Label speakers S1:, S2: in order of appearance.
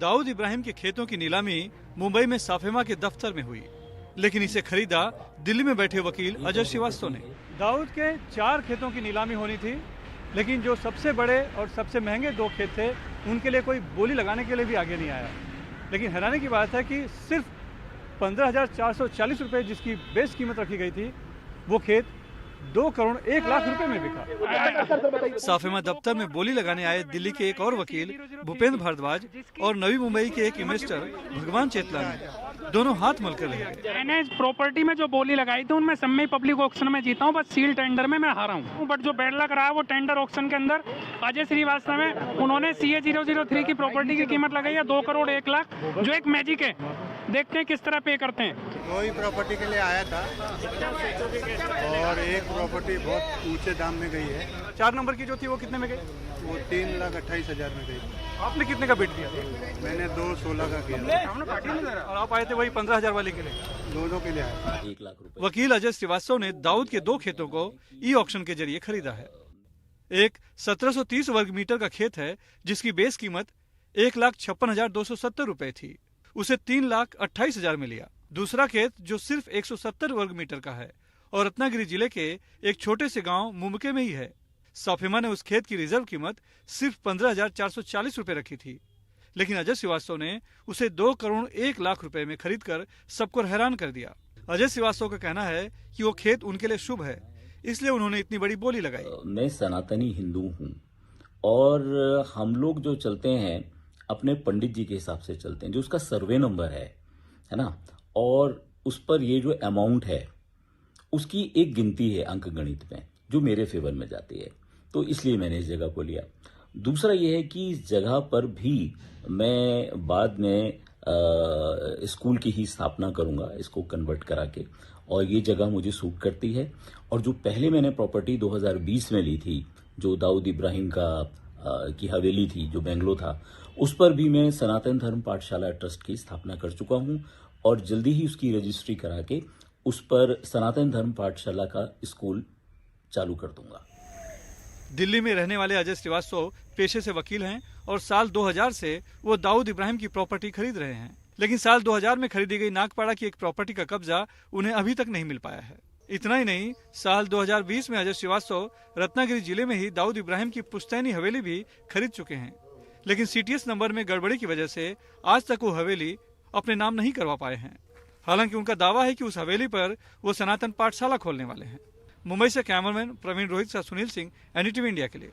S1: दाऊद इब्राहिम के खेतों की नीलामी मुंबई में साफेमा के दफ्तर में हुई, लेकिन इसे खरीदा दिल्ली में बैठे वकील अजय श्रीवास्तव ने। दाऊद के 4 खेतों की नीलामी होनी थी, लेकिन जो सबसे बड़े और सबसे महंगे 2 खेत थे उनके लिए कोई बोली लगाने के लिए भी आगे नहीं आया। लेकिन हैरानी की बात है कि सिर्फ 15,440 रुपये जिसकी बेस कीमत रखी गई थी, वो खेत 2 करोड़ 1 लाख रुपए में बिका। साफेमा दफ्तर में बोली लगाने आए दिल्ली के एक और वकील भूपेंद्र भारद्वाज और नवी मुंबई के एक इन्वेस्टर भगवान चेतलानी दोनों हाथ मलकर रह गए।
S2: मैंने प्रॉपर्टी में जो बोली लगाई थी उनमें सब में पब्लिक ऑक्शन में जीता हूँ, बस सील टेंडर में मैं हारा हूँ। बट जो बैड लक रहा है वो टेंडर ऑक्शन के अंदर अजय श्रीवास्तव में उन्होंने CA 003 की प्रॉपर्टी की कीमत लगाई है 2 करोड़ 1 लाख, जो एक मैजिक है। देखते हैं किस तरह पे करते हैं।
S3: वही प्रॉपर्टी के लिए आया था और एक प्रॉपर्टी बहुत ऊंचे दाम में गई है।
S1: 4 नंबर की जो थी वो कितने में गई?
S3: वो 3,28,000 में गई।
S1: आपने कितने का बिड दिया?
S3: मैंने 2,16 का किया
S1: और आप आए थे वही 15,000 वाले के लिए?
S3: दोनों के लिए आया।
S4: 1 लाख रुपए।
S1: वकील अजय श्रीवास्तव ने दाऊद के 2 खेतों को ई ऑक्शन के जरिए खरीदा है। एक 1730 वर्ग मीटर का खेत है जिसकी बेस कीमत 1,56,270 रुपए थी, उसे 3,28,000 में लिया। दूसरा खेत जो सिर्फ 170 वर्ग मीटर का है और रत्नागिरी जिले के एक छोटे से गांव मुमके में ही है। साफेमा ने उस खेत की रिजर्व कीमत सिर्फ 15,440 रुपए रखी थी, लेकिन अजय श्रीवास्तव ने उसे 2 करोड़ 1 लाख रुपए में खरीदकर सबको हैरान कर दिया। अजय श्रीवास्तव का कहना है कि वो खेत उनके लिए शुभ है, इसलिए उन्होंने इतनी बड़ी बोली लगाई।
S4: मैं सनातनी हिंदू हूँ और हम लोग जो चलते हैं अपने पंडित जी के हिसाब से चलते हैं, जो उसका सर्वे नंबर है ना, और उस पर ये जो अमाउंट है उसकी एक गिनती है अंक गणित में जो मेरे फेवर में जाती है, तो इसलिए मैंने इस जगह को लिया। दूसरा ये है कि इस जगह पर भी मैं बाद में स्कूल की ही स्थापना करूंगा, इसको कन्वर्ट करा के, और ये जगह मुझे सूट करती है। और जो पहले मैंने प्रॉपर्टी 2020 में ली थी जो दाऊद इब्राहिम की हवेली थी जो बेंगलो था, उस पर भी मैं सनातन धर्म पाठशाला ट्रस्ट की स्थापना कर चुका हूं और जल्दी ही उसकी रजिस्ट्री करा के उस पर सनातन धर्म पाठशाला का स्कूल चालू कर दूंगा।
S1: दिल्ली में रहने वाले अजय श्रीवास्तव पेशे से वकील हैं और साल 2000 से वो दाऊद इब्राहिम की प्रॉपर्टी खरीद रहे हैं, लेकिन साल 2000 में खरीदी गई नागपाड़ा की एक प्रॉपर्टी का कब्जा उन्हें अभी तक नहीं मिल पाया है। इतना ही नहीं, साल 2020 में अजय श्रीवास्तव रत्नागिरी जिले में ही दाऊद इब्राहिम की पुश्तैनी हवेली भी खरीद चुके हैं, लेकिन CTS नंबर में गड़बड़ी की वजह से आज तक वो हवेली अपने नाम नहीं करवा पाए हैं। हालांकि उनका दावा है कि उस हवेली पर वो सनातन पाठशाला खोलने वाले हैं। मुंबई से कैमरामैन प्रवीण रोहित से सुनील सिंह, NDTV इंडिया के लिए।